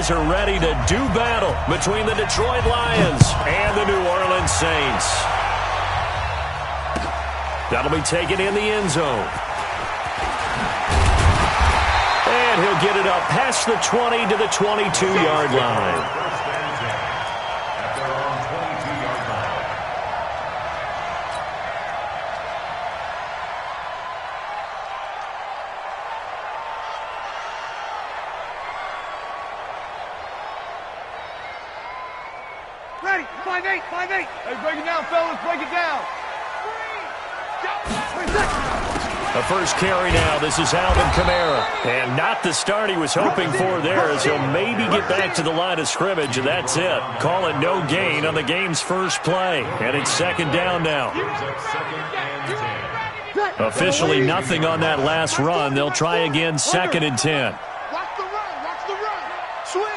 guys are ready to do battle between the Detroit Lions and the New Orleans Saints. That'll be taken in the end zone. And he'll get it up past the 20 to the 22-yard line. Ready, 5-8, 5-8. Hey, break it down, fellas, break it down. The first carry now. This is Alvin Kamara. And not the start he was hoping for there, as he'll maybe get back to the line of scrimmage, and that's it. Call it no gain on the game's first play. And it's second down now. Officially nothing on that last run. They'll try again, second and 10. Watch the run. Switch.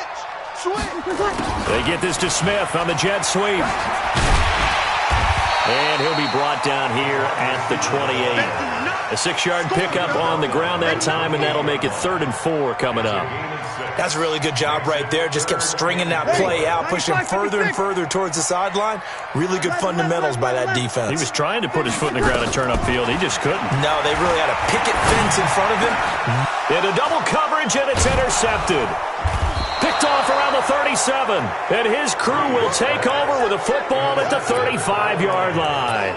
They get this to Smith on the jet sweep. And he'll be brought down here at the 28. A 6-yard pickup on the ground that time, and that'll make it 3rd and 4 coming up. That's a really good job right there. Just kept stringing that play out, pushing further and further towards the sideline. Really good fundamentals by that defense. He was trying to put his foot in the ground and turn upfield. He just couldn't. No, they really had a picket fence in front of him. Into double coverage, and it's intercepted. Picked off around the 37, and his crew will take over with a football at the 35-yard line.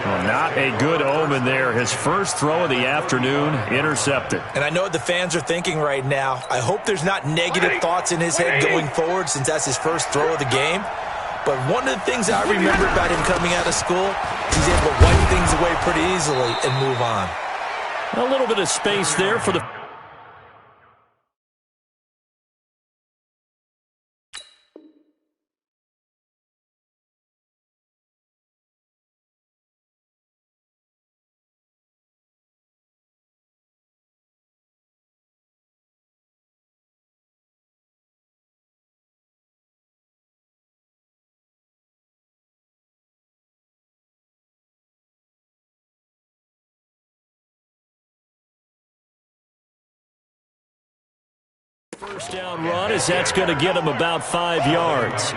Well, not a good omen there. His first throw of the afternoon, intercepted. And I know what the fans are thinking right now. I hope there's not negative thoughts in his head going forward, since that's his first throw of the game. But one of the things I remember about him coming out of school, he's able to wipe things away pretty easily and move on. A little bit of space there for the... First down run, as that's going to get him about 5 yards. A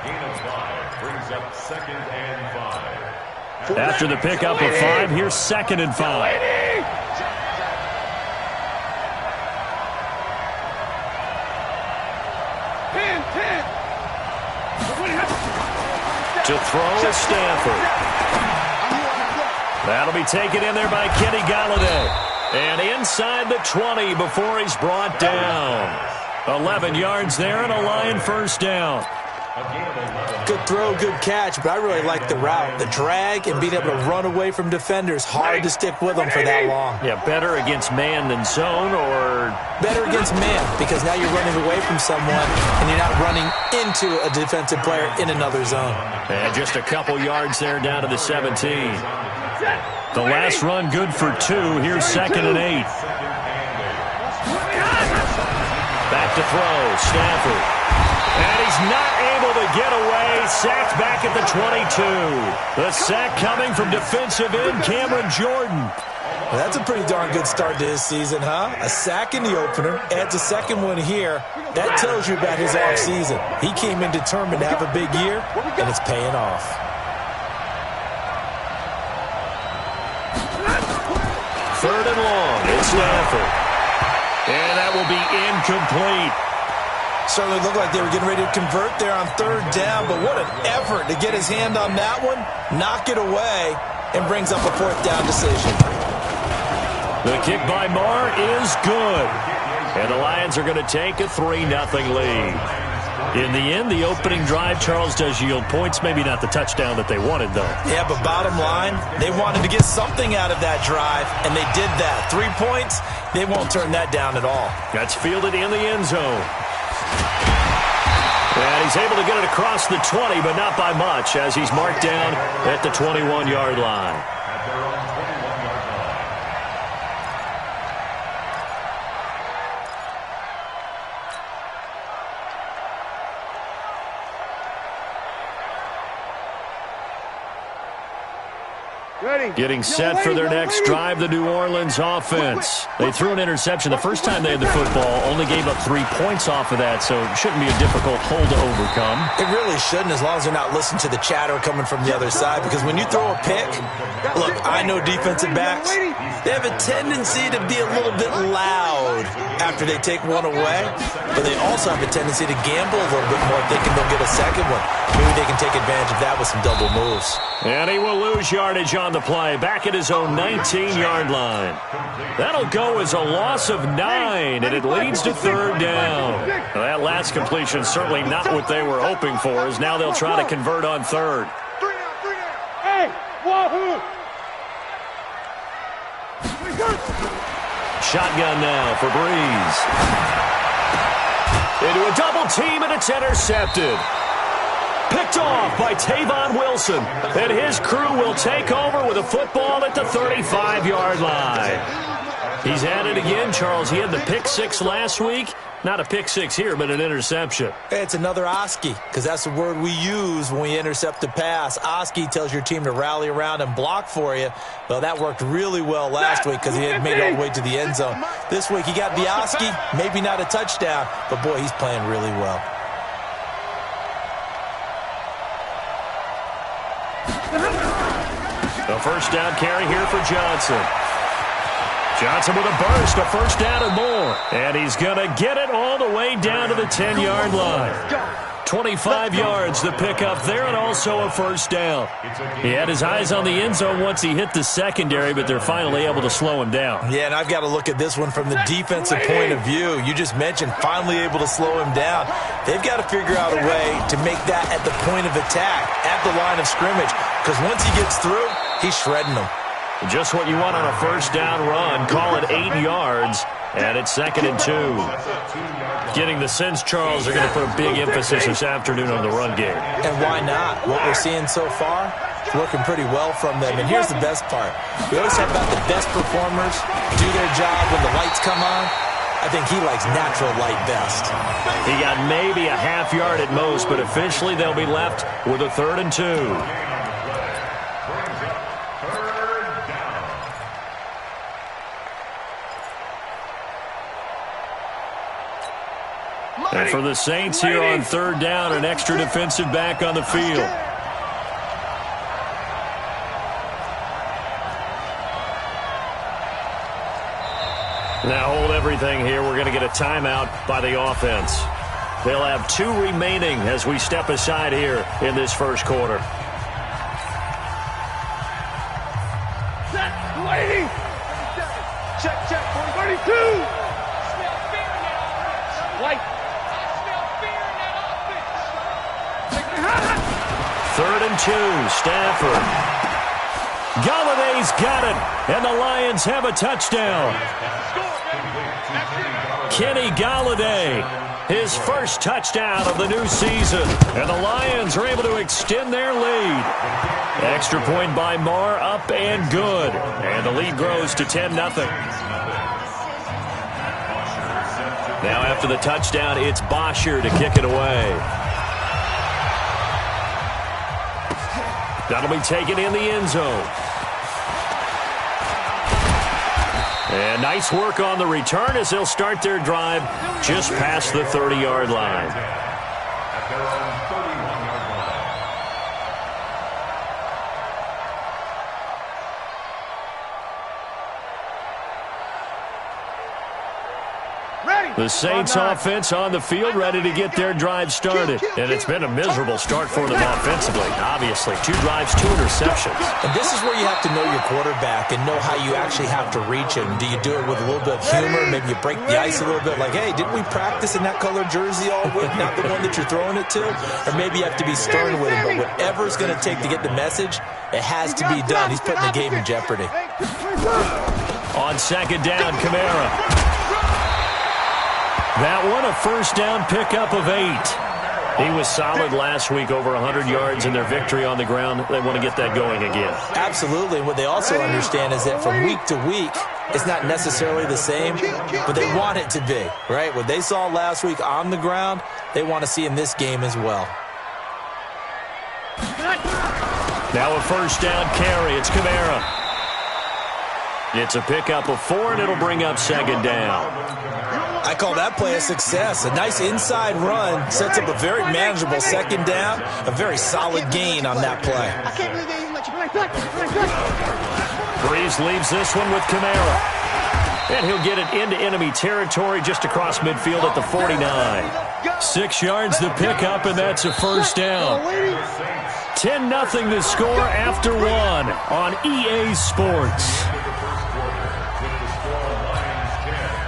gain of 5 brings up 2nd and 5. After the pickup of 5, here's 2nd and 5. To throw is Stanford. That'll be taken in there by Kenny Galladay. And inside the 20 before he's brought down. 11 yards there and a Lion first down. Good throw, good catch, but I really like the route. The drag and being able to run away from defenders. Hard to stick with them for that long. Yeah, better against man than zone, or... Better against man, because now you're running away from someone and you're not running into a defensive player in another zone. And just a couple yards there down to the 17. The last run good for 2. Here's 2nd and 8. Back to throw, Stanford. And he's not able to get away. Sacked back at the 22. The sack coming from defensive end Cameron Jordan. Well, that's a pretty darn good start to his season, huh? A sack in the opener, adds a second one here. That tells you about his offseason. He came in determined to have a big year, and it's paying off. Third and long, it's Stanford. And that will be incomplete. Certainly looked like they were getting ready to convert there on 3rd down, but what an effort to get his hand on that one, knock it away, and brings up a 4th down decision. The kick by Marr is good. And the Lions are going to take a 3-0 lead. In the end, the opening drive, Charles, does yield points. Maybe not the touchdown that they wanted, though. Yeah, but bottom line, they wanted to get something out of that drive, and they did that. 3 points, they won't turn that down at all. That's fielded in the end zone. And he's able to get it across the 20, but not by much, as he's marked down at the 21-yard line. Getting set for their next drive, the New Orleans offense. They threw an interception the first time they had the football, only gave up 3 points off of that, so it shouldn't be a difficult hole to overcome. It really shouldn't, as long as they're not listening to the chatter coming from the other side, because when you throw a pick, look, I know defensive backs, they have a tendency to be a little bit loud after they take one away, but they also have a tendency to gamble a little bit more, thinking they'll get a second one. Maybe they can take advantage of that with some double moves. And he will lose yardage on the play, back at his own 19-yard line. That'll go as a loss of 9, and it leads to third down. Now, that last completion certainly not what they were hoping for, as now they'll try to convert on third. Hey, wahoo! Shotgun now for Breeze. Into a double team, and it's intercepted. Picked off by Tavon Wilson, and his crew will take over with a football at the 35-yard line. He's at it again, Charles. He had the pick 6 last week. Not a pick 6 here, but an interception. It's another Oski, because that's the word we use when we intercept a pass. Oski tells your team to rally around and block for you. Well, that worked really well last week because he had made it all the way to the end zone. This week he got the Oski, maybe not a touchdown, but boy, he's playing really well. A first down carry here for Johnson. Johnson with a burst, a first down and more. And he's going to get it all the way down to the 10-yard line. 25 yards to pick up there, and also a first down. He had his eyes on the end zone once he hit the secondary, but they're finally able to slow him down. Yeah, and I've got to look at this one from the defensive point of view. You just mentioned finally able to slow him down. They've got to figure out a way to make that at the point of attack, at the line of scrimmage, because once he gets through, he's shredding them. Just what you want on a first down run. Call it 8 yards, and it's 2nd and 2. Getting the sense, Charles, they're going to put a big emphasis this afternoon on the run game. And why not? What we're seeing so far, it's working pretty well from them. And here's the best part. We always talk about the best performers do their job when the lights come on. I think he likes natural light best. He got maybe a half yard at most, but officially they'll be left with a 3rd and 2. And for the Saints here on 3rd down, an extra defensive back on the field. Now hold everything here. We're going to get a timeout by the offense. They'll have 2 remaining as we step aside here in this first quarter. Set, lady! Check, 32! White. 3rd and 2, Stafford. Galladay's got it, and the Lions have a touchdown. Kenny Galladay, his first touchdown of the new season, and the Lions are able to extend their lead. Extra point by Marr, up and good, and the lead grows to 10-0. Now after the touchdown, it's Bosher to kick it away. That'll be taken in the end zone. And nice work on the return as they'll start their drive just past the 30-yard line. At their own 31-yard line. The Saints offense on the field ready to get their drive started. And it's been a miserable start for them offensively. Obviously, 2 drives, 2 interceptions. And this is where you have to know your quarterback and know how you actually have to reach him. Do you do it with a little bit of humor? Maybe you break the ice a little bit like, hey, didn't we practice in that color jersey all week, not the one that you're throwing it to? Or maybe you have to be stern with him. But whatever it's going to take to get the message, it has to be done. He's putting the game in jeopardy. On 2nd down, Kamara. That one, a first down pickup of 8. He was solid last week, over 100 yards in their victory on the ground. They want to get that going again. Absolutely. What they also understand is that from week to week, it's not necessarily the same, but they want it to be, right? What they saw last week on the ground, they want to see in this game as well. Now a first down carry. It's Kamara. It's a pickup of 4, and it'll bring up second down. I call that play a success. A nice inside run sets up a very manageable second down. A very solid gain on that play. I can't believe they even let you play. Breeze leaves this one with Kamara. And he'll get it into enemy territory just across midfield at the 49. 6 yards the pickup, and that's a first down. 10-0 the score after 1 on EA Sports.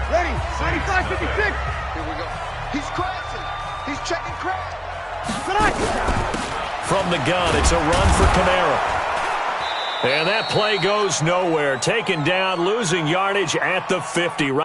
Ready, 95-56. Here we go. He's crashing. He's checking crash. From the gun, it's a run for Kamara. And that play goes nowhere. Taken down, losing yardage at the 50.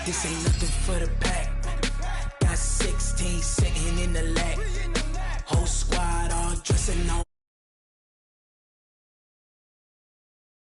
This ain't nothing for the pack. Got 16 sitting in the lag. Whole squad all dressing all